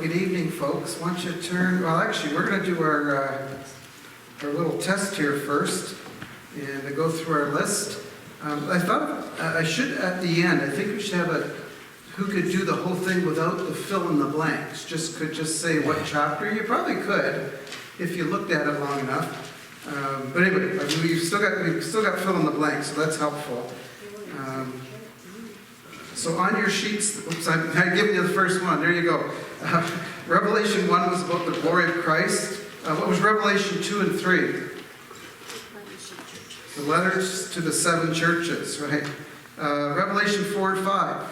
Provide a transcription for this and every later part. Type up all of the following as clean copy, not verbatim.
good evening, folks. Why don't you turn, well, actually, we're going to do our little test here first and go through our list. I thought I should, at the end, I think we should have who could do the whole thing without the fill in the blanks. Could just say what chapter. You probably could if you looked at it long enough. But anyway, we've still got fill in the blanks, so that's helpful. So on your sheets, oops, I'm giving you the first one. There you go. Revelation 1 was about the glory of Christ. What was Revelation 2 and 3? The letters to the 7 churches, right? Revelation 4 and 5.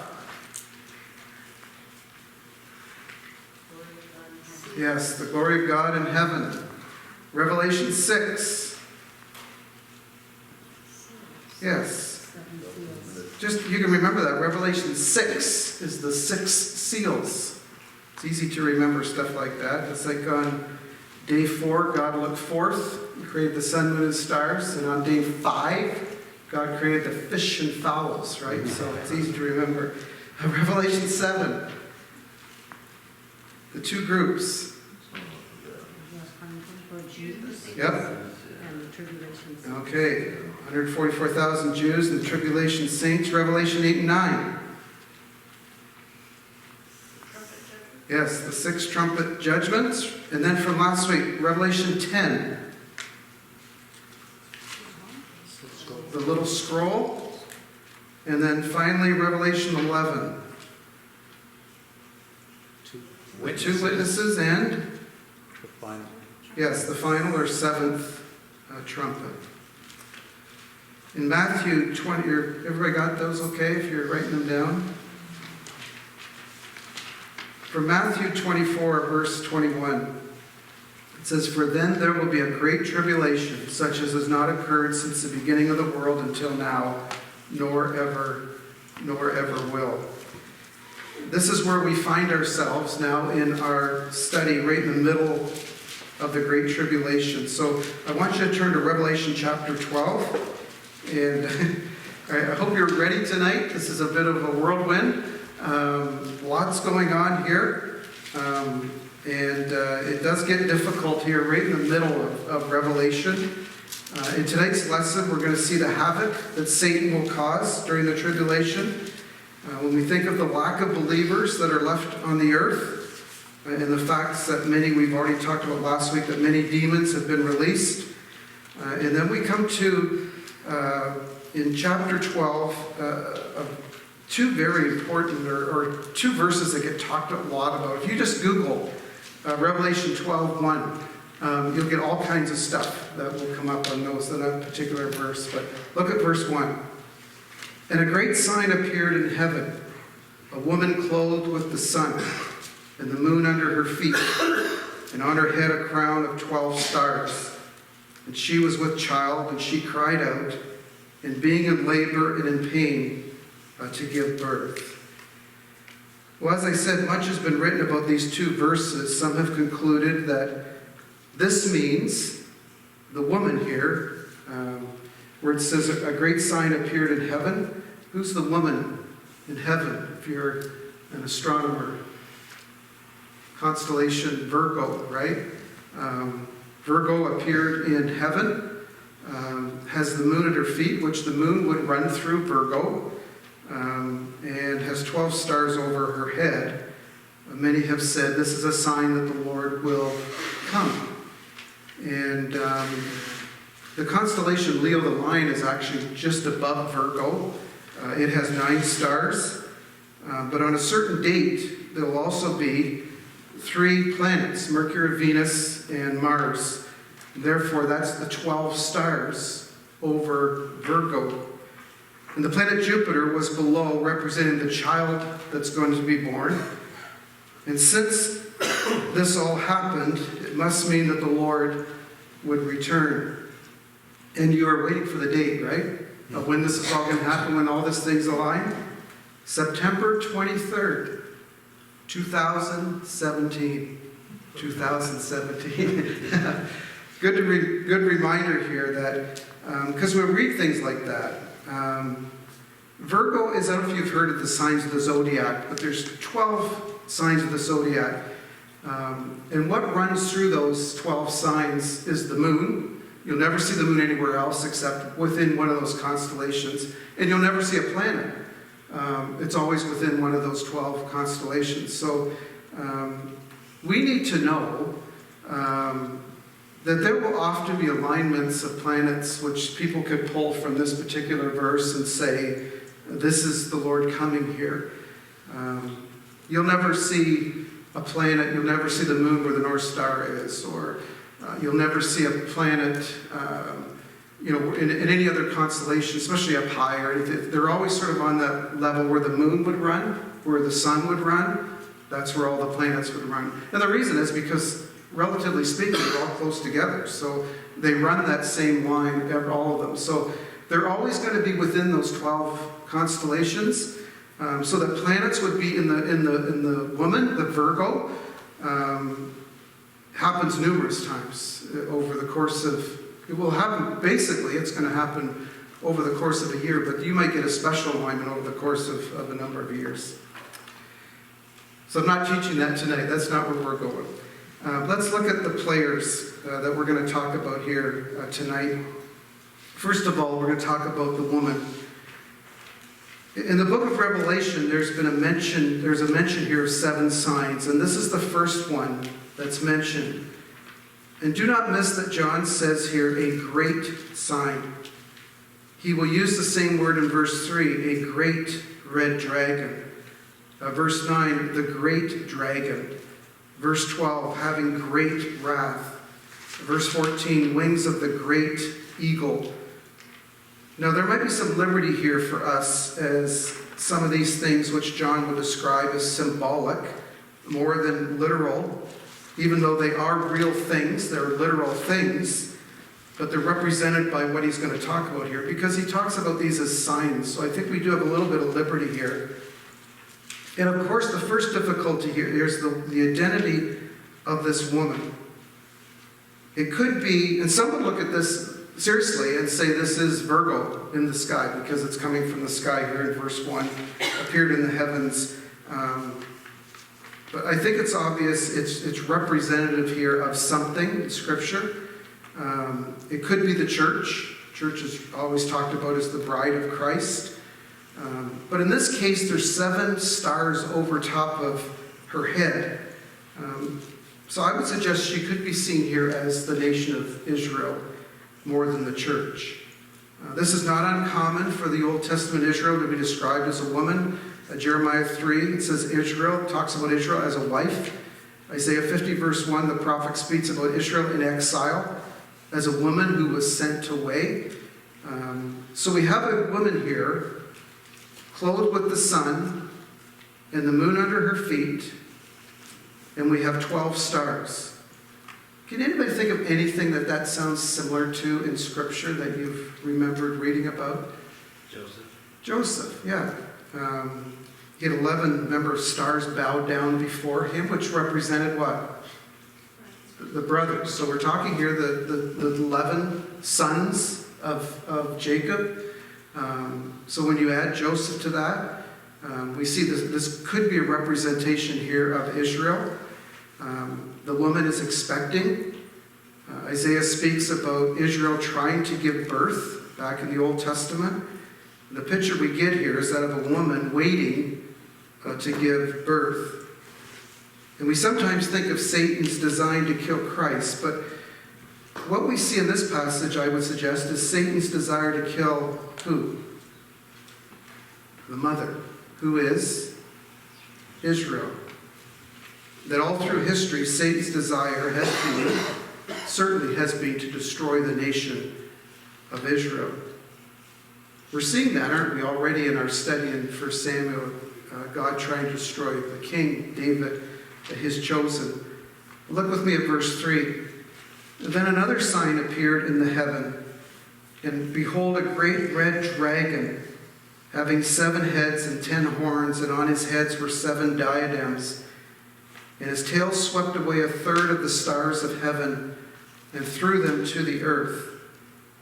Yes, the glory of God in heaven. Revelation 6. Yes. Just, you can remember that. Revelation 6 is the 6 seals. It's easy to remember stuff like that. It's like on day 4, God looked forth. He created the sun, moon, and stars. And on day 5, God created the fish and fowls, right? So it's easy to remember. Revelation 7. The 2 groups. Yep. Okay. 144,000 Jews and the tribulation saints. Revelation 8 and 9. Yes, the 6 trumpet judgments. And then from last week, Revelation 10. The little scroll. And then finally, Revelation 11. With 2 witnesses and? The final. Yes, the final or 7th trumpet. In Matthew 20, everybody got those okay if you're writing them down? For Matthew 24, verse 21, it says, "For then there will be a great tribulation, such as has not occurred since the beginning of the world until now, nor ever will." This is where we find ourselves now in our study, right in the middle of the Great Tribulation. So I want you to turn to Revelation chapter 12. And I hope you're ready tonight. This is a bit of a whirlwind. Lots going on here. And it does get difficult here right in the middle of Revelation. In tonight's lesson, we're going to see the havoc that Satan will cause during the tribulation. When we think of the lack of believers that are left on the earth, and the facts that we've already talked about last week, that many demons have been released. And then we come to, in chapter 12, 2 very important, or 2 verses that get talked a lot about. If you just Google Revelation 12:1, you'll get all kinds of stuff that will come up on those, in that particular verse. But look at verse 1. "And a great sign appeared in heaven, a woman clothed with the sun, and the moon under her feet, and on her head a crown of 12 stars. And she was with child, and she cried out, and being in labor and in pain, to give birth." Well, as I said, much has been written about these 2 verses. Some have concluded that this means the woman here, where it says a great sign appeared in heaven. Who's the woman in heaven, if you're an astronomer? Constellation Virgo, right? Virgo appeared in heaven, has the moon at her feet, which the moon would run through Virgo, and has 12 stars over her head. Many have said this is a sign that the Lord will come. And the constellation Leo the Lion is actually just above Virgo. It has 9 stars, but on a certain date, there will also be 3 planets, Mercury, Venus, and Mars. Therefore, that's the 12 stars over Virgo. And the planet Jupiter was below, representing the child that's going to be born. And since this all happened, it must mean that the Lord would return. And you are waiting for the date, right? Of when this is all going to happen, when all this thing's aligned. September 23rd. 2017. 2017. Good reminder here that, because we read things like that. Virgo is, I don't know if you've heard of the signs of the zodiac, but there's 12 signs of the zodiac. And what runs through those 12 signs is the moon. You'll never see the moon anywhere else except within one of those constellations. And you'll never see a planet. It's always within one of those 12 constellations. So we need to know that there will often be alignments of planets which people could pull from this particular verse and say, this is the Lord coming here. You'll never see a planet, you'll never see the moon where the North Star is, or you'll never see a planet in any other constellation, especially up higher. They're always sort of on that level where the moon would run, where the sun would run. That's where all the planets would run. And the reason is because, relatively speaking, they're all close together. So they run that same line, all of them. So they're always going to be within those 12 constellations. So the planets would be in the woman, the Virgo. Happens numerous times over the course of, it will happen, basically it's going to happen over the course of a year, but you might get a special alignment over the course of a number of years. So I'm not teaching that tonight. That's not where we're going. Let's look at the players that we're going to talk about here tonight. First of all, we're going to talk about the woman. In the book of Revelation, there's a mention here of 7 signs, and this is the first one that's mentioned. And do not miss that John says here, a great sign. He will use the same word in verse 3, a great red dragon. Verse 9, the great dragon. Verse 12, having great wrath. Verse 14, wings of the great eagle. Now, there might be some liberty here for us as some of these things which John would describe as symbolic, more than literal, even though they are real things, they're literal things, but they're represented by what he's going to talk about here, because he talks about these as signs. So I think we do have a little bit of liberty here. And of course, the first difficulty here is the identity of this woman. It could be, and some would look at this seriously and say this is Virgo in the sky, because it's coming from the sky here in verse 1, appeared in the heavens. But I think it's obvious it's representative here of something in Scripture. It could be the church. Church is always talked about as the bride of Christ. But in this case, there's 7 stars over top of her head. So I would suggest she could be seen here as the nation of Israel more than the church. This is not uncommon for the Old Testament Israel to be described as a woman. Jeremiah 3, it says Israel, talks about Israel as a wife. Isaiah 50 verse 1, the prophet speaks about Israel in exile as a woman who was sent away. So we have a woman here clothed with the sun and the moon under her feet, and we have 12 stars. Can anybody think of anything that sounds similar to in Scripture that you've remembered reading about? Joseph, yeah. He had 11 stars bowed down before him, which represented what? The brothers. So we're talking here the 11 sons of Jacob. So when you add Joseph to that, we see this could be a representation here of Israel. The woman is expecting. Isaiah speaks about Israel trying to give birth back in the Old Testament. The picture we get here is that of a woman waiting to give birth. And we sometimes think of Satan's design to kill Christ, but what we see in this passage, I would suggest, is Satan's desire to kill who? The mother, who is Israel. That all through history, Satan's desire certainly has been to destroy the nation of Israel. We're seeing that, aren't we, already in our study in 1 Samuel, God trying to destroy the king, David, his chosen. Look with me at verse 3. Then another sign appeared in the heaven, and behold, a great red dragon, having 7 heads and 10 horns, and on his heads were 7 diadems. And his tail swept away 1/3 of the stars of heaven, and threw them to the earth.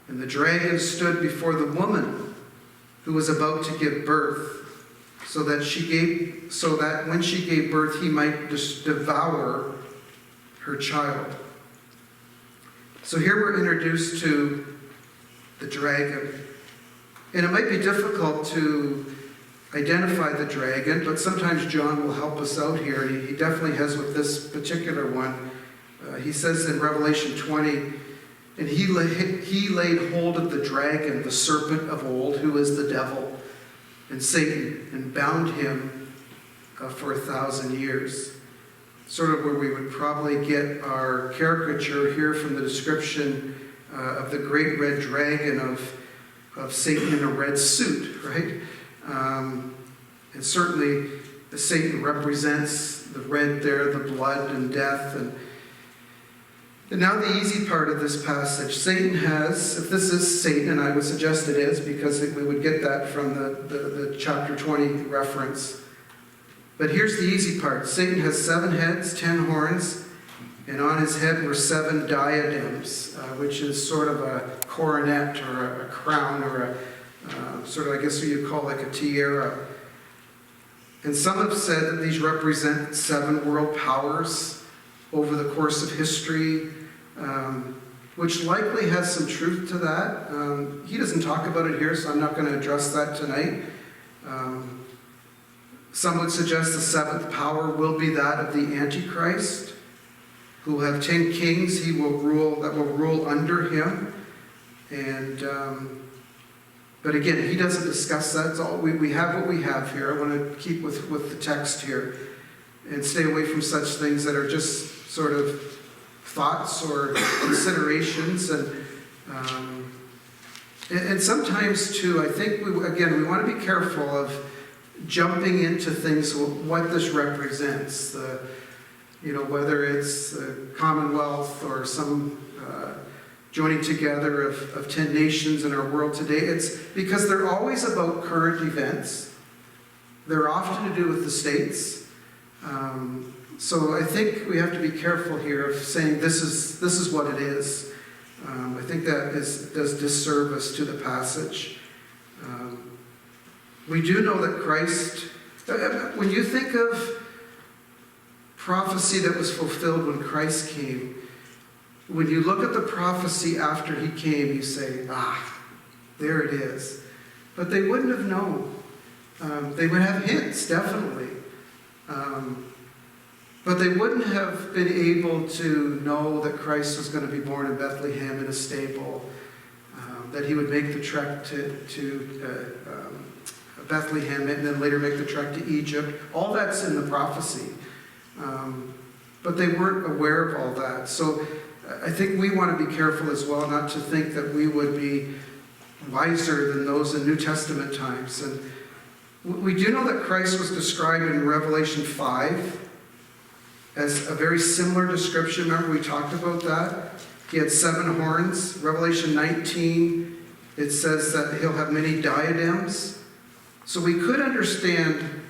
And the dragon stood before the woman who was about to give birth, so that when she gave birth, he might devour her child. So here we're introduced to the dragon. And it might be difficult to identify the dragon, but sometimes John will help us out here. He definitely has with this particular one. He says in Revelation 20, and he laid hold of the dragon, the serpent of old, who is the devil and Satan, and bound him for 1,000 years. Sort of where we would probably get our caricature here from the description of the great red dragon of Satan in a red suit, right? And certainly Satan represents the red there, the blood and death. And now the easy part of this passage. Satan has, if this is Satan, and I would suggest it is, because we would get that from the chapter 20 reference. But here's the easy part. Satan has 7 heads, 10 horns, and on his head were 7 diadems, which is sort of a coronet or a crown or a sort of, I guess what you'd call like a tiara. And some have said that these represent 7 world powers over the course of history, which likely has some truth to that. He doesn't talk about it here, so I'm not going to address that tonight. Some would suggest the 7th power will be that of the Antichrist, who will have 10 kings that will rule under him. And but again, he doesn't discuss that. It's all, we have what we have here. I want to keep with the text here and stay away from such things that are just sort of thoughts or considerations. And sometimes, too, I think, we want to be careful of jumping into things, what this represents. Whether it's the Commonwealth or some joining together of 10 nations in our world today. It's because they're always about current events. They're often to do with the states. So I think we have to be careful here of saying this is what it is. I think that does disservice to the passage. We do know that Christ, when you think of prophecy that was fulfilled when Christ came, when you look at the prophecy after he came, you say, there it is. But they wouldn't have known. They would have hints, definitely. But they wouldn't have been able to know that Christ was going to be born in Bethlehem in a stable, that he would make the trek to Bethlehem and then later make the trek to Egypt. All that's in the prophecy. But they weren't aware of all that. So I think we want to be careful as well not to think that we would be wiser than those in New Testament times. And we do know that Christ was described in Revelation 5 as a very similar description. Remember, we talked about that? He had 7 horns. Revelation 19, it says that he'll have many diadems. So we could understand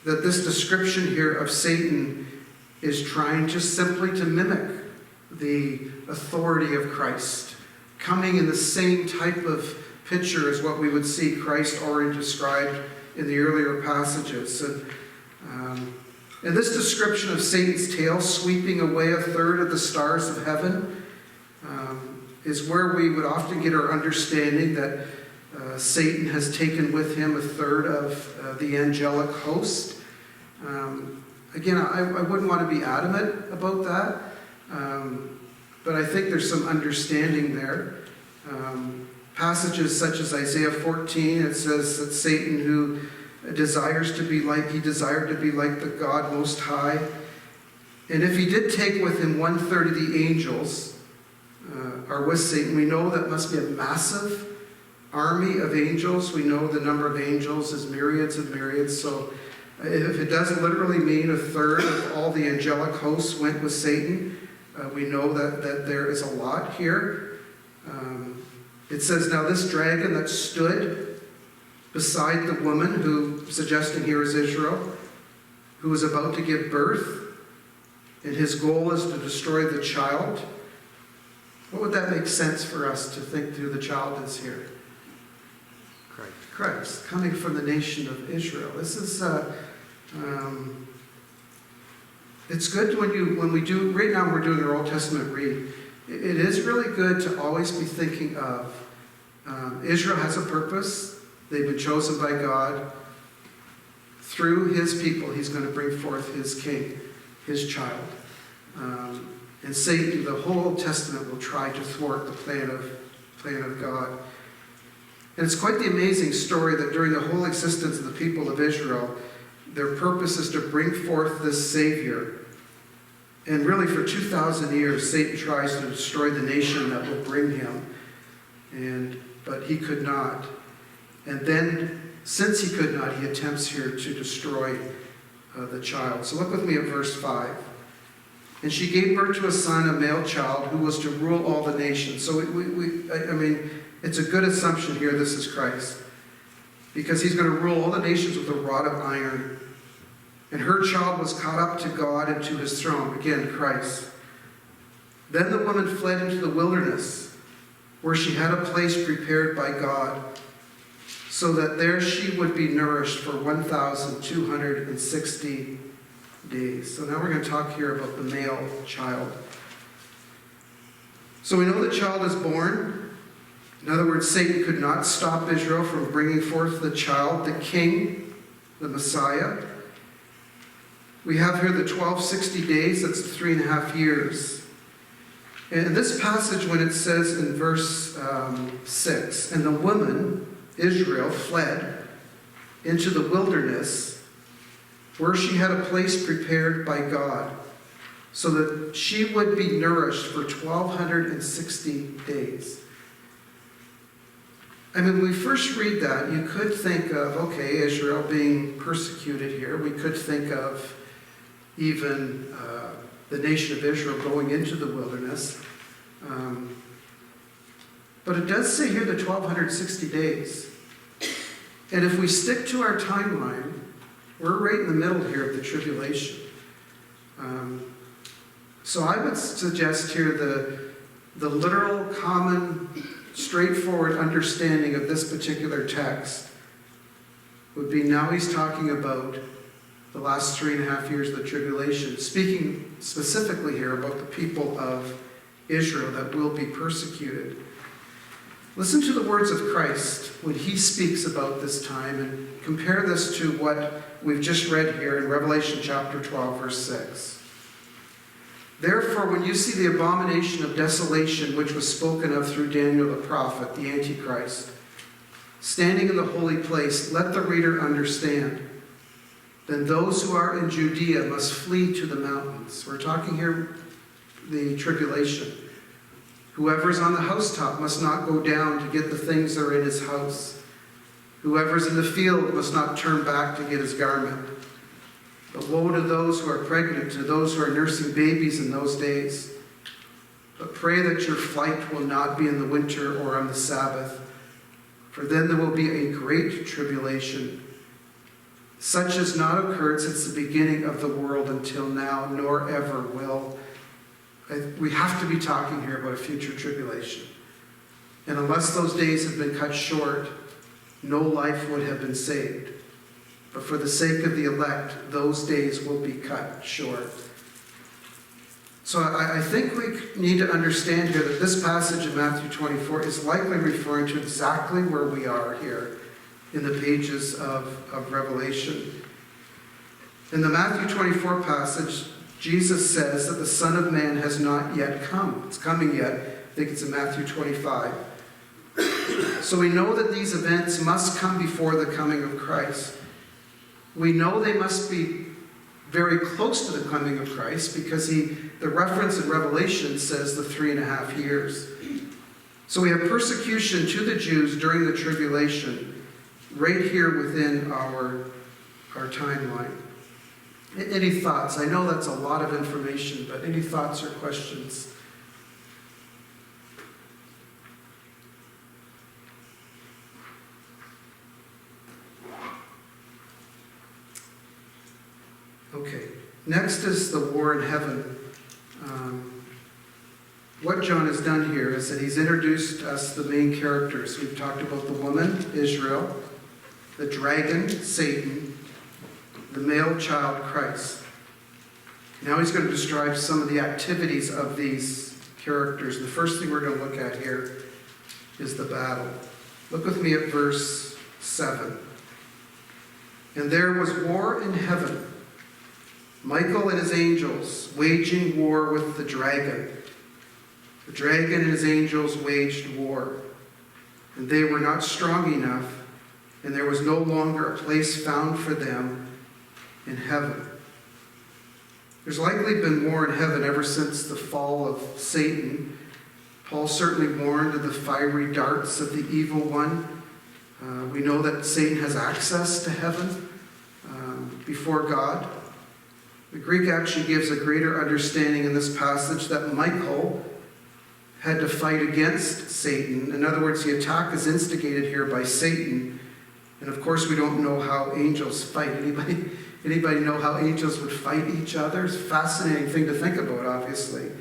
that this description here of Satan is trying just simply to mimic the authority of Christ, coming in the same type of picture as what we would see Christ already described in the earlier passages. And this description of Satan's tail sweeping away 1/3 of the stars of heaven is where we would often get our understanding that Satan has taken with him 1/3 of the angelic host. Again, I wouldn't want to be adamant about that, but I think there's some understanding there. Passages such as Isaiah 14, it says that Satan, who desired to be like the God Most High. And if he did take with him 1/3 of the angels, are with Satan, we know that must be a massive army of angels. We know the number of angels is myriads of myriads. So if it does literally mean 1/3 of all the angelic hosts went with Satan, we know that there is a lot here. It says, now this dragon that stood beside the woman, who, suggesting here is Israel, who is about to give birth, and his goal is to destroy the child. What would that make sense for us to think who the child is here? Christ, coming from the nation of Israel. This is, It's good when we do, right now we're doing our Old Testament read. It is really good to always be thinking of Israel has a purpose. They've been chosen by God. Through his people, he's going to bring forth his king, his child. And Satan, the whole Old Testament, will try to thwart the plan of God. And it's quite the amazing story that during the whole existence of the people of Israel, their purpose is to bring forth this Savior. And really for 2,000 years, Satan tries to destroy the nation that will bring him. But he could not. And then, since he could not, he attempts here to destroy the child. So look with me at verse 5. And she gave birth to a son, a male child, who was to rule all the nations. So it's a good assumption here this is Christ. Because he's going to rule all the nations with a rod of iron. And her child was caught up to God and to his throne. Again, Christ. Then the woman fled into the wilderness, where she had a place prepared by God, so that there she would be nourished for 1,260 days. So now we're going to talk here about the male child. So we know the child is born. In other words, Satan could not stop Israel from bringing forth the child, the king, the Messiah. We have here the 1260 days, that's 3.5 years. And this passage, when it says in verse 6, and the woman, Israel, fled into the wilderness, where she had a place prepared by God, so that she would be nourished for 1,260 days. When we first read that, you could think of, okay, Israel being persecuted here. We could think of even the nation of Israel going into the wilderness. But it does say here the 1,260 days. And if we stick to our timeline, we're right in the middle here of the tribulation. So I would suggest here the literal, common, straightforward understanding of this particular text would be now he's talking about the last 3.5 years of the tribulation, speaking specifically here about the people of Israel that will be persecuted. Listen to the words of Christ when he speaks about this time and compare this to what we've just read here in Revelation chapter 12, verse 6. Therefore, when you see the abomination of desolation which was spoken of through Daniel the prophet, the Antichrist, standing in the holy place, let the reader understand. Then those who are in Judea must flee to the mountains. We're talking here the tribulation. Whoever's on the housetop must not go down to get the things that are in his house. Whoever's in the field must not turn back to get his garment. But woe to those who are pregnant, to those who are nursing babies in those days. But pray that your flight will not be in the winter or on the Sabbath, for then there will be a great tribulation, such as not occurred since the beginning of the world until now, nor ever will. We have to be talking here about a future tribulation. And unless those days have been cut short, no life would have been saved. But for the sake of the elect, those days will be cut short. So I think we need to understand here that this passage in Matthew 24 is likely referring to exactly where we are here in the pages of Revelation. In the Matthew 24 passage, Jesus says that the Son of Man has not yet come. It's coming yet. I think it's in Matthew 25. So we know that these events must come before the coming of Christ. We know they must be very close to the coming of Christ because the reference in Revelation says the 3.5 years. So we have persecution to the Jews during the tribulation right here within our timeline. Any thoughts? I know that's a lot of information, but any thoughts or questions? Okay. Next is the war in heaven. What John has done here is that he's introduced us the main characters. We've talked about the woman, Israel, the dragon, Satan, the male child, Christ. Now he's going to describe some of the activities of these characters. The first thing we're going to look at here is the battle. Look with me at verse 7. And there was war in heaven, Michael and his angels waging war with the dragon. The dragon and his angels waged war, and they were not strong enough, and there was no longer a place found for them in heaven. There's likely been war in heaven ever since the fall of Satan. Paul certainly warned of the fiery darts of the evil one. We know that Satan has access to heaven before God. The Greek actually gives a greater understanding in this passage that Michael had to fight against Satan. In other words, the attack is instigated here by Satan. And of course, we don't know how angels fight. Anybody know how angels would fight each other? It's a fascinating thing to think about, obviously.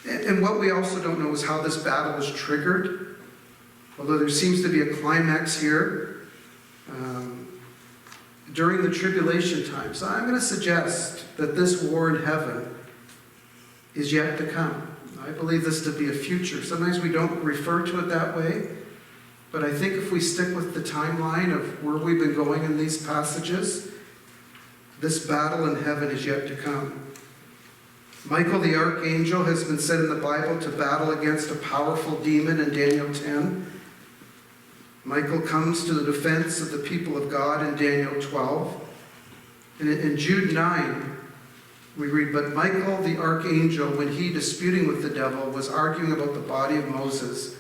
And what we also don't know is how this battle is triggered. Although there seems to be a climax here during the tribulation time. So I'm going to suggest that this war in heaven is yet to come. I believe this to be a future. Sometimes we don't refer to it that way, but I think if we stick with the timeline of where we've been going in these passages, this battle in heaven is yet to come. Michael the archangel has been said in the Bible to battle against a powerful demon in Daniel 10. Michael comes to the defense of the people of God in Daniel 12. And in Jude 9, we read, "But Michael the archangel, when he, disputing with the devil, was arguing about the body of Moses,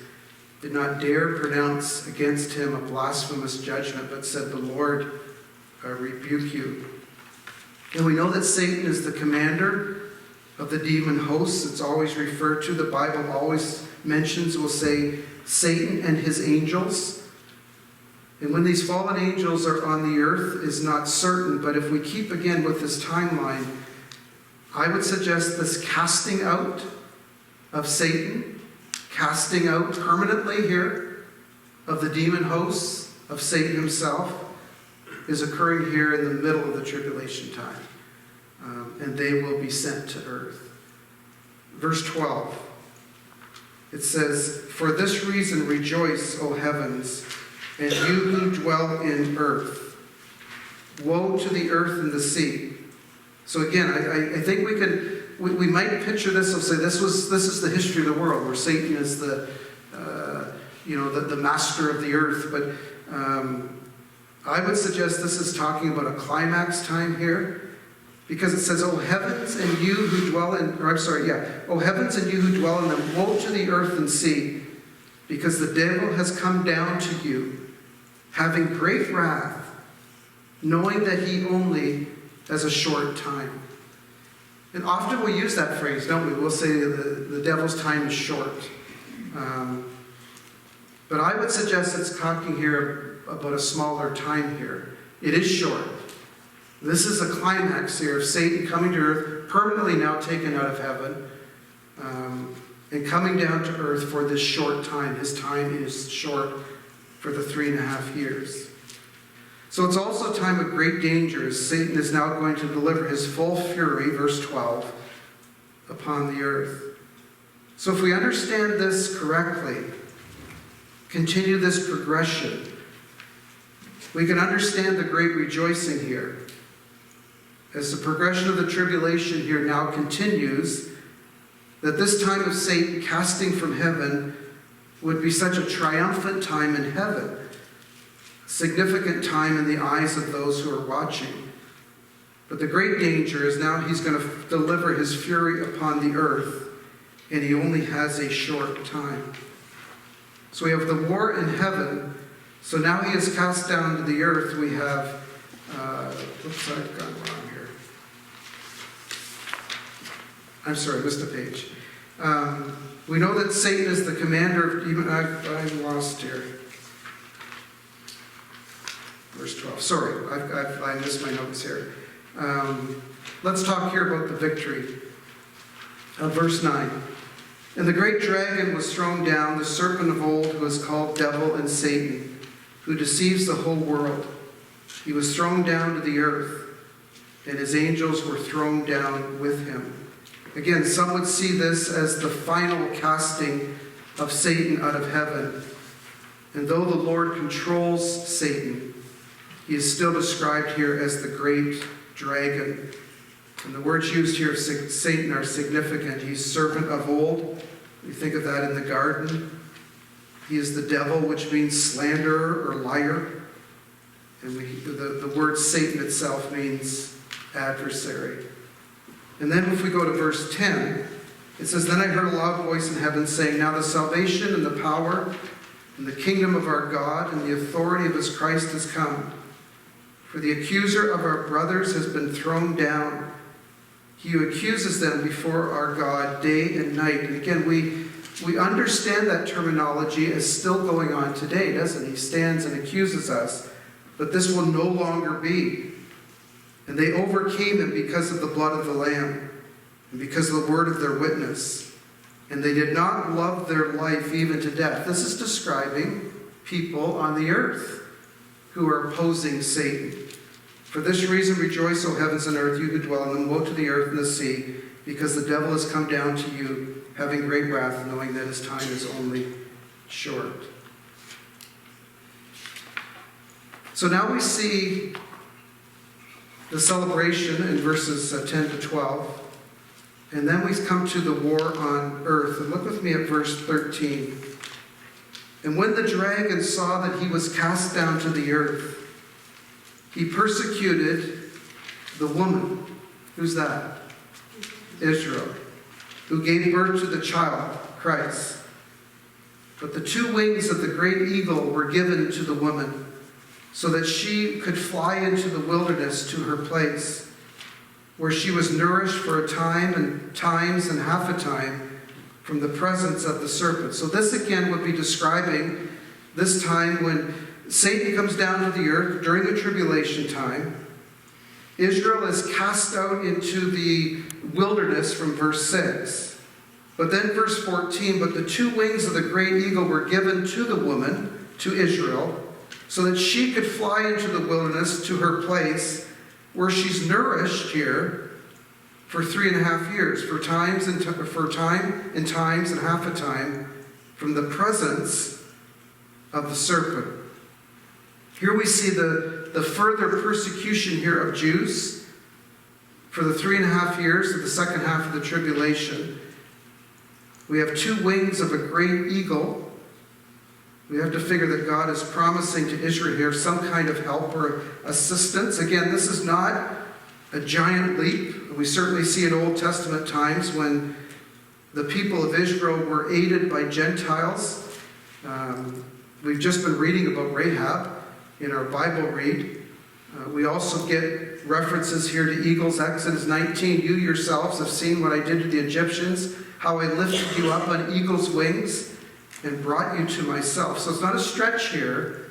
did not dare pronounce against him a blasphemous judgment, but said, 'The Lord rebuke you.'" And we know that Satan is the commander of the demon hosts. It's always referred to. The Bible always mentions, will say, Satan and his angels. And when these fallen angels are on the earth is not certain, but if we keep again with this timeline, I would suggest this casting out of Satan, casting out permanently here of the demon hosts, of Satan himself, is occurring here in the middle of the tribulation time. And they will be sent to earth. Verse 12, it says, "For this reason rejoice, O heavens, and you who dwell in earth. Woe to the earth and the sea." So again, I think we might picture this and say this is the history of the world, where Satan is the master of the earth. But I would suggest this is talking about a climax time here, because it says, "O heavens and you who dwell in," "O heavens and you who dwell in them, woe to the earth and sea, because the devil has come down to you, having great wrath, knowing that he only has a short time." And often we use that phrase, don't we? We'll say the devil's time is short. But I would suggest it's talking here about a smaller time here. It is short. This is a climax here of Satan coming to earth, permanently now taken out of heaven, and coming down to earth for this short time. His time is short for the 3.5 years. So it's also a time of great danger, as Satan is now going to deliver his full fury, verse 12, upon the earth. So if we understand this correctly, continue this progression, we can understand the great rejoicing here. As the progression of the tribulation here now continues, that this time of Satan casting from heaven would be such a triumphant time in heaven, significant time in the eyes of those who are watching. But the great danger is now he's going to deliver his fury upon the earth, and he only has a short time. So we have the war in heaven. So now he is cast down to the earth. We have, oops, I've gone wrong here. I'm sorry, I missed a page. We know that Satan is the commander of demons. I'm lost here. Verse 12. Sorry, I missed my notes here. Let's talk here about the victory. Verse 9. "And the great dragon was thrown down, the serpent of old, who is called Devil and Satan, who deceives the whole world. He was thrown down to the earth. and his angels were thrown down with him. Again, some would see this as the final casting of Satan out of heaven. And though the Lord controls Satan, he is still described here as the great dragon. And the words used here of Satan are significant. He's serpent of old. We think of that in the garden. He is the devil, which means slanderer or liar. And the word Satan itself means adversary. And then if we go to verse 10, it says, "Then I heard a loud voice in heaven saying, 'Now the salvation and the power and the kingdom of our God and the authority of his Christ has come. For the accuser of our brothers has been thrown down. He who accuses them before our God day and night.'" And again, we understand that terminology is still going on today, doesn't it? He stands and accuses us. But this will no longer be. "And they overcame him because of the blood of the Lamb and because of the word of their witness. And they did not love their life even to death." This is describing people on the earth who are opposing Satan. "For this reason rejoice, O heavens and earth, you who dwell in them. Woe to the earth and the sea, because the devil has come down to you, having great wrath, knowing that his time is only short." So now we see the celebration in verses 10 to 12. And then we come to the war on earth. And look with me at verse 13. "And when the dragon saw that he was cast down to the earth, he persecuted the woman." Who's that? Israel. "Who gave birth to the child, Christ. But the two wings of the great eagle were given to the woman, so that she could fly into the wilderness to her place, where she was nourished for a time and times and half a time from the presence of the serpent." So this again would be describing this time when Satan comes down to the earth during the tribulation time. Israel is cast out into the wilderness from verse 6. But then verse 14, "But the two wings of the great eagle were given to the woman," to Israel, "so that she could fly into the wilderness to her place, where she's nourished here for 3.5 years, for time and times and half a time from the presence of the serpent." Here we see the further persecution here of Jews for the 3.5 years of the second half of the tribulation. We have two wings of a great eagle. We have to figure that God is promising to Israel here some kind of help or assistance. Again, this is not a giant leap. We certainly see in Old Testament times when the people of Israel were aided by Gentiles. We've just been reading about Rahab in our Bible read. We also get references here to eagles. Exodus 19, "You yourselves have seen what I did to the Egyptians, how I lifted you up on eagle's wings and brought you to myself." So it's not a stretch here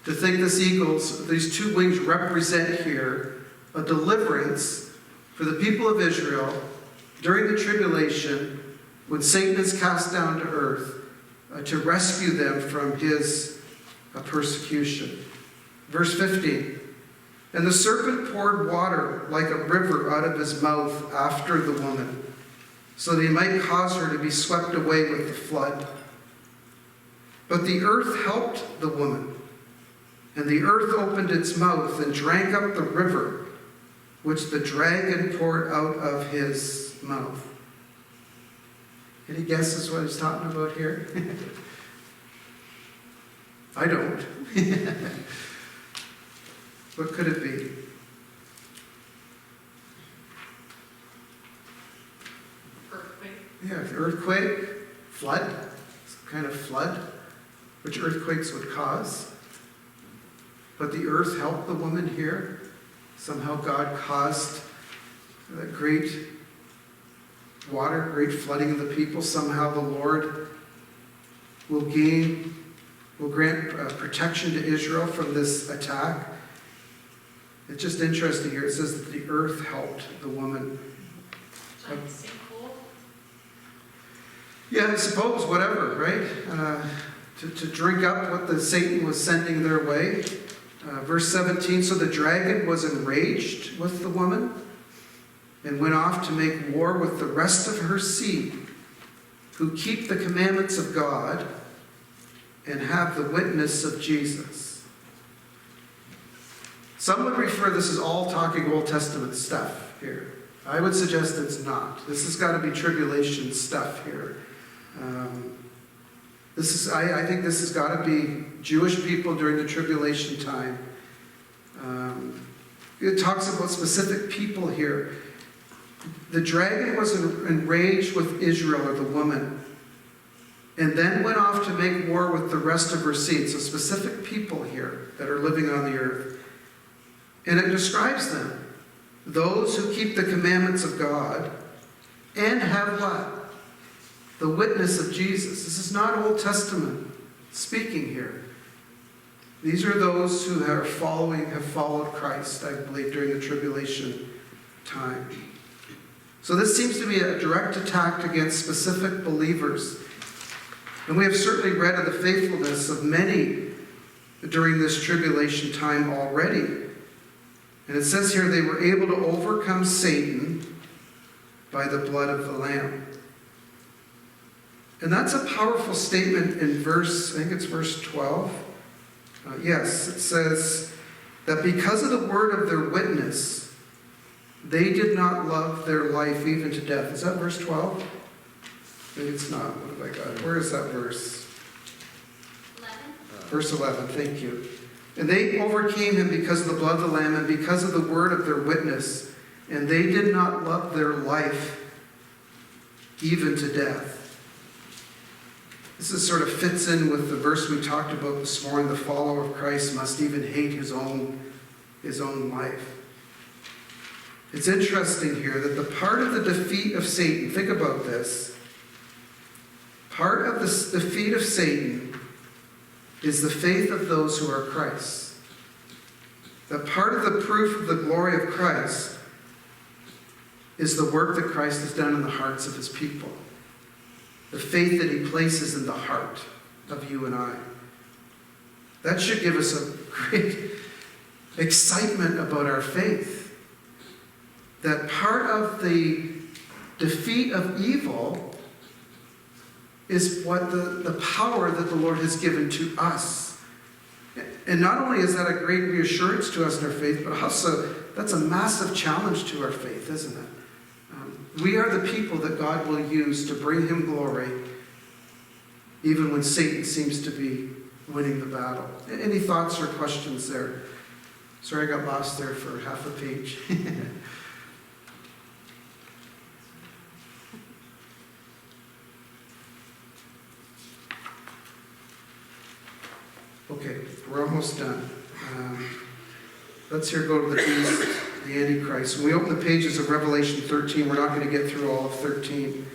to think these two wings represent here a deliverance for the people of Israel during the tribulation when Satan is cast down to earth to rescue them from his persecution. Verse 15, "And the serpent poured water like a river out of his mouth after the woman, so that he might cause her to be swept away with the flood. But the earth helped the woman, and the earth opened its mouth and drank up the river which the dragon poured out of his mouth." Any guesses what he's talking about here? I don't. What could it be? Earthquake. Yeah, earthquake, flood, some kind of flood, which earthquakes would cause. But the earth helped the woman here. Somehow God caused that great water, great flooding of the people. Somehow the Lord will grant protection to Israel from this attack. It's just interesting here. It says that the earth helped the woman. Like sinkhole. Yeah, I suppose, whatever, right? To drink up what the Satan was sending their way. Verse 17, so the dragon was enraged with the woman and went off to make war with the rest of her seed, who keep the commandments of God and have the witness of Jesus. Some would refer this as all talking Old Testament stuff here. I would suggest it's not. This has got to be tribulation stuff here. I think this has got to be Jewish people during the tribulation time. It talks about specific people here. The dragon was enraged with Israel, or the woman, and then went off to make war with the rest of her seed. So specific people here that are living on the earth. And it describes them. Those who keep the commandments of God and have what? The witness of Jesus. This is not Old Testament speaking here. These are those who have followed Christ, I believe, during the tribulation time. So this seems to be a direct attack against specific believers. And we have certainly read of the faithfulness of many during this tribulation time already. And it says here they were able to overcome Satan by the blood of the Lamb. And that's a powerful statement in I think it's verse 12. Yes, it says that because of the word of their witness, they did not love their life even to death. Is that verse 12? Maybe it's not. What have I got? Where is that verse? 11. Verse 11, thank you. And they overcame him because of the blood of the Lamb and because of the word of their witness. And they did not love their life even to death. This sort of fits in with the verse we talked about this morning. The follower of Christ must even hate his own life. It's interesting here that the part of the defeat of Satan, think about this, part of the defeat of Satan is the faith of those who are Christ. That part of the proof of the glory of Christ is the work that Christ has done in the hearts of his people. The faith that he places in the heart of you and I. That should give us a great excitement about our faith. That part of the defeat of evil is what the power that the Lord has given to us. And not only is that a great reassurance to us in our faith, but also that's a massive challenge to our faith, isn't it? We are the people that God will use to bring him glory, even when Satan seems to be winning the battle. Any thoughts or questions there? Sorry, I got lost there for half a page. Okay, we're almost done. Let's here go to the beast, the Antichrist. When we open the pages of Revelation 13, we're not going to get through all of 13.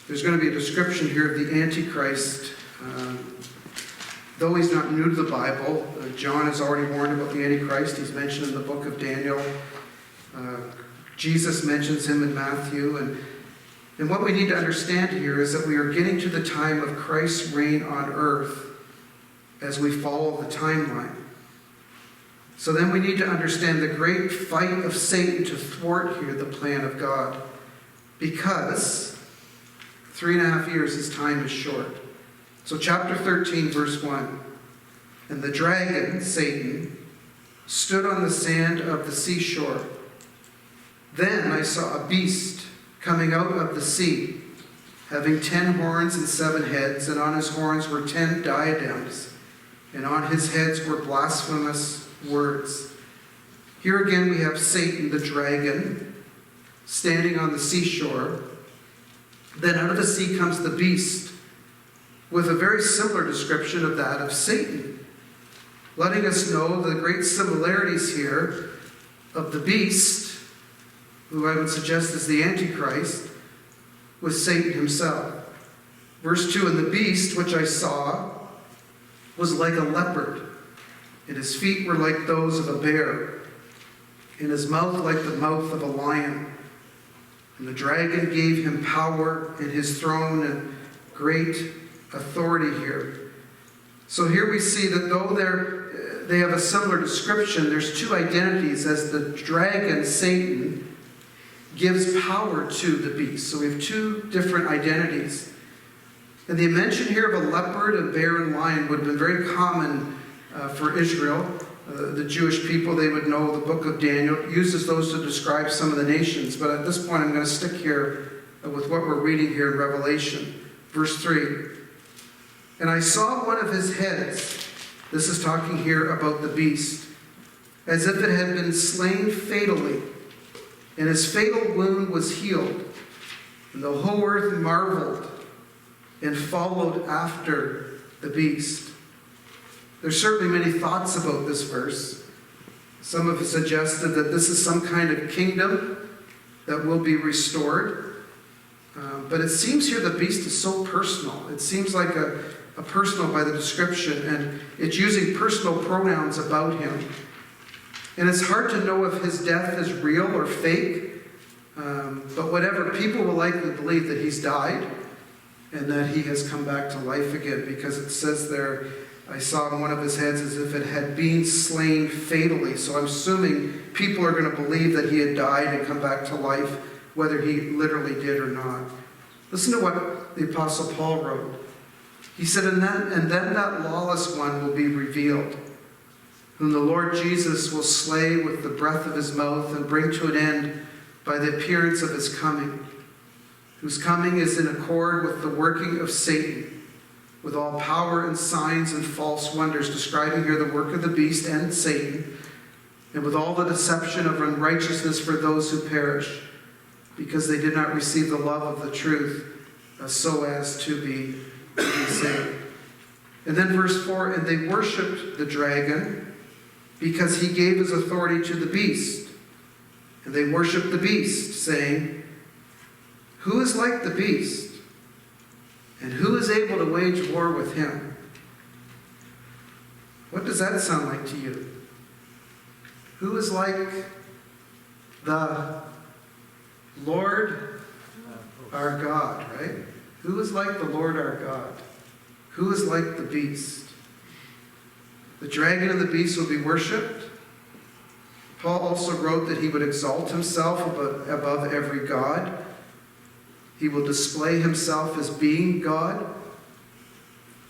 There's going to be a description here of the Antichrist. Though he's not new to the Bible, John has already warned about the Antichrist. He's mentioned in the book of Daniel. Jesus mentions him in Matthew. And what we need to understand here is that we are getting to the time of Christ's reign on earth as we follow the timeline. So then we need to understand the great fight of Satan to thwart here the plan of God. Because 3.5 years, his time is short. So chapter 13, verse 1. And the dragon, Satan, stood on the sand of the seashore. Then I saw a beast coming out of the sea, having 10 horns and 7 heads, and on his horns were 10 diadems, and on his heads were blasphemous words. Here again we have Satan, the dragon, standing on the seashore. Then out of the sea comes the beast, with a very similar description of that of Satan, letting us know the great similarities here of the beast, who I would suggest is the Antichrist, with Satan himself. Verse 2, and the beast which I saw was like a leopard, and his feet were like those of a bear, and his mouth like the mouth of a lion. And the dragon gave him power and his throne and great authority here. So here we see that though they have a similar description. There's two identities, as the dragon, Satan, gives power to the beast. So we have two different identities. And the mention here of a leopard, a bear, and lion would have been very common for Israel. The Jewish people, they would know the book of Daniel, uses those to describe some of the nations. But at this point, I'm going to stick here with what we're reading here in Revelation. Verse 3. And I saw one of his heads, this is talking here about the beast, as if it had been slain fatally, and his fatal wound was healed. And the whole earth marveled and followed after the beast. There's certainly many thoughts about this verse. Some have suggested that this is some kind of kingdom that will be restored. But it seems here the beast is so personal. It seems like a personal by the description, and it's using personal pronouns about him. And it's hard to know if his death is real or fake. But whatever, people will likely believe that he's died and that he has come back to life again, because it says there, I saw on one of his heads as if it had been slain fatally. So I'm assuming people are going to believe that he had died and come back to life, whether he literally did or not. Listen to what the Apostle Paul wrote. He said, and then that lawless one will be revealed, whom the Lord Jesus will slay with the breath of his mouth and bring to an end by the appearance of his coming, whose coming is in accord with the working of Satan, with all power and signs and false wonders, describing here the work of the beast and Satan, and with all the deception of unrighteousness for those who perish, because they did not receive the love of the truth, so as to be saved. And then verse 4, and they worshipped the dragon because he gave his authority to the beast. And they worshipped the beast, saying, who is like the beast? And who is able to wage war with him? What does that sound like to you? Who is like the Lord our God, right? Who is like the Lord our God? Who is like the beast? The dragon and the beast will be worshipped. Paul also wrote that he would exalt himself above every god. He will display himself as being God.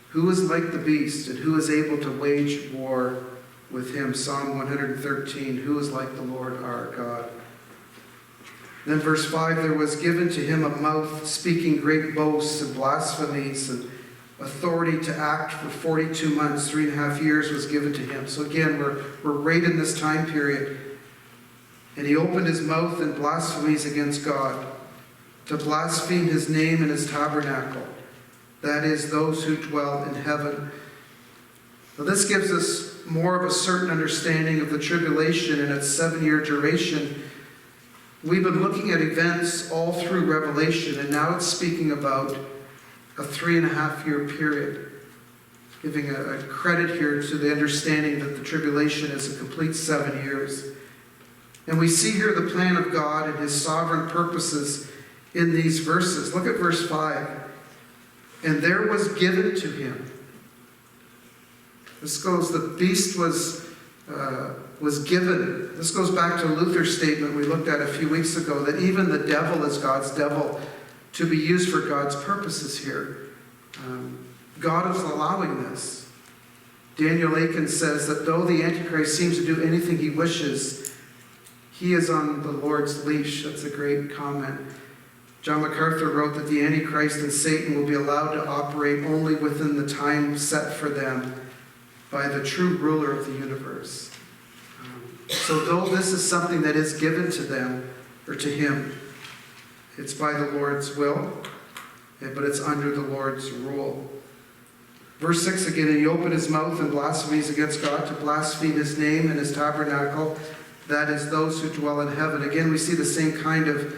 Who is like the beast, and who is able to wage war with him? Psalm 113, who is like the Lord our God? Then verse 5, there was given to him a mouth speaking great boasts and blasphemies, and authority to act for 42 months, 3.5 years was given to him. So again, we're right in this time period. And he opened his mouth in blasphemies against God, to blaspheme his name and his tabernacle, that is, those who dwell in heaven. Now this gives us more of a certain understanding of the tribulation and its 7-year duration. We've been looking at events all through Revelation, and now it's speaking about a 3.5-year period, giving a credit here to the understanding that the tribulation is a complete 7 years. And we see here the plan of God and his sovereign purposes in these verses. Look at verse 5. And there was given to him. This goes, the beast was given. This goes back to Luther's statement we looked at a few weeks ago, that even the devil is God's devil, to be used for God's purposes here. God is allowing this. Daniel Aiken says that though the Antichrist seems to do anything he wishes, he is on the Lord's leash. That's a great comment. John MacArthur wrote that the Antichrist and Satan will be allowed to operate only within the time set for them by the true ruler of the universe. So though this is something that is given to them, or to him, it's by the Lord's will, but it's under the Lord's rule. Verse 6 again, and he opened his mouth in blasphemies against God, to blaspheme his name and his tabernacle, that is, those who dwell in heaven. Again, we see the same kind of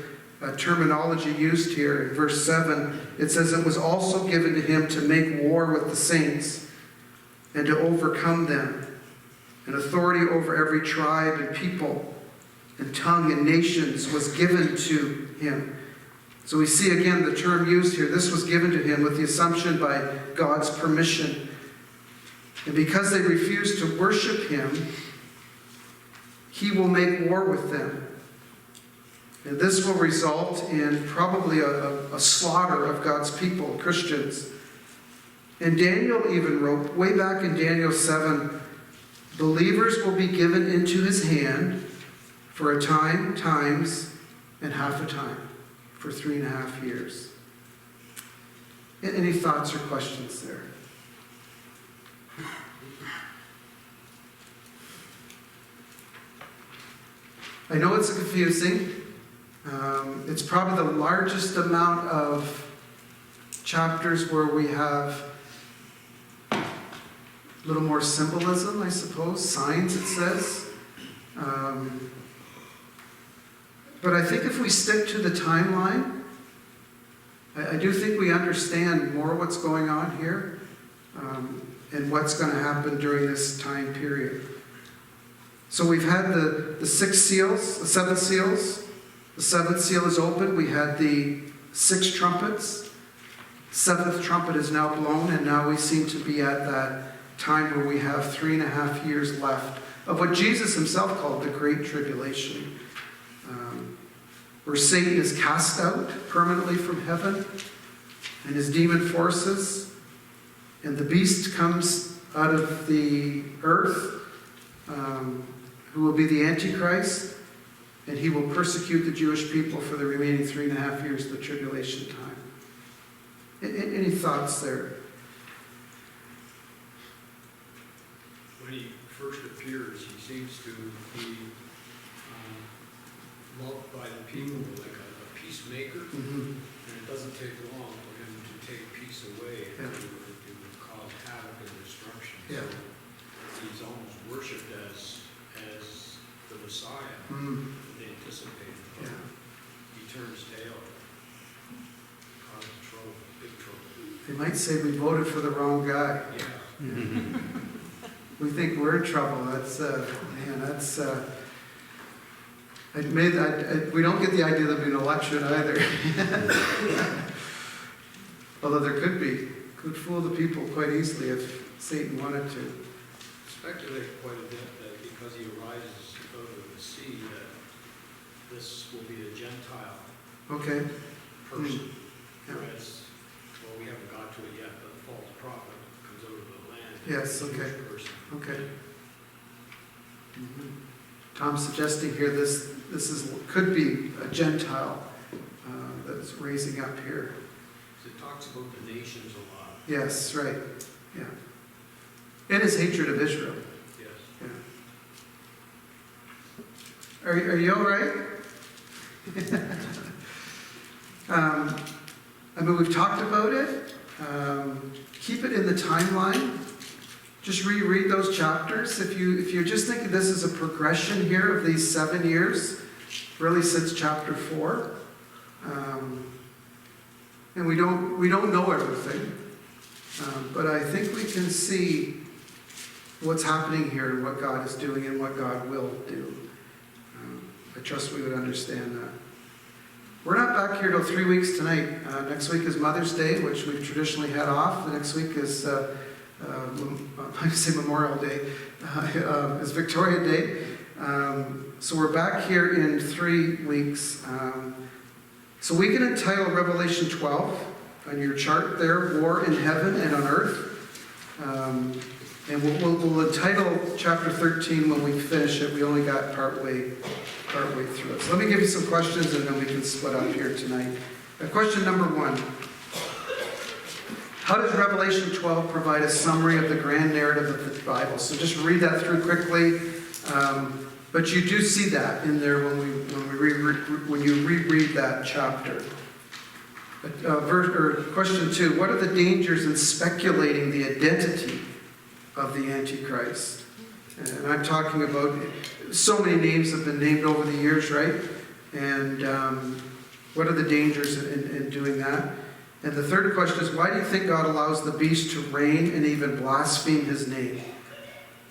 terminology used here. In verse 7, it says, it was also given to him to make war with the saints and to overcome them, and authority over every tribe and people and tongue and nations was given to him. So we see again the term used here. This was given to him with the assumption by God's permission. And because they refuse to worship him, he will make war with them. And this will result in probably a slaughter of God's people, Christians. And Daniel even wrote, way back in Daniel 7, believers will be given into his hand for a time, times, and half a time, for 3.5 years. Any thoughts or questions there? I know it's confusing. It's probably the largest amount of chapters where we have a little more symbolism, I suppose. Signs, it says. But I think if we stick to the timeline, I do think we understand more what's going on here and what's going to happen during this time period. So we've had the 6 seals, the 7 seals. The 7th seal is open. We had the 6 trumpets. 7th trumpet is now blown, and now we seem to be at that time where we have 3.5 years left of what Jesus himself called the Great Tribulation, where Satan is cast out permanently from heaven and his demon forces, and the beast comes out of the earth, who will be the Antichrist. And he will persecute the Jewish people for the remaining 3.5 years of the tribulation time. Any thoughts there? When he first appears, he seems to be loved by the people like a peacemaker. Mm-hmm. And it doesn't take long for him to take peace away and Yeah. to cause havoc and destruction. Yeah. So he's almost worshipped as the Messiah. Mm. They anticipated. Yeah. He turns tail, causes trouble, big trouble. They might say we voted for the wrong guy. Yeah. We think we're in trouble. That's, man, that's... we don't get the idea there'll be an election either. Although there could be. Could fool the people quite easily if Satan wanted to. Speculate quite a bit that because he arises out of the sea, that this will be a Gentile Okay. person. Yeah. Whereas, well, we haven't got to it yet, but the false prophet comes out of the land. Yes, a Jewish okay. person. Okay. Tom's suggesting here this could be a Gentile that's raising up here. It talks about the nations a lot. Yes, right. Yeah. And his hatred of Israel. Yes. Yeah. Are you all right? I mean, we've talked about it. Keep it in the timeline. Just reread those chapters. If you're just thinking this is a progression here of these 7 years, really since chapter 4, and we don't know everything, but I think we can see what's happening here and what God is doing and what God will do. I trust we would understand that. We're not back here till 3 weeks tonight. Next week is Mother's Day, which we've traditionally had off. The next week is I say Memorial Day, is Victoria Day. So we're back here in 3 weeks. So we can entitle Revelation 12 on your chart there, War in Heaven and on Earth. And we'll entitle chapter 13 when we finish it. We only got partway through it. So let me give you some questions and then we can split up here tonight. Question number 1. How does Revelation 12 provide a summary of the grand narrative of the Bible? So just read that through quickly. But you do see that in there when you reread that chapter. Question 2, what are the dangers in speculating the identity of the Antichrist? And I'm talking about, so many names have been named over the years, right? And what are the dangers in doing that? And the third question is, why do you think God allows the beast to reign and even blaspheme his name?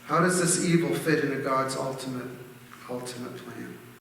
How does this evil fit into God's ultimate plan?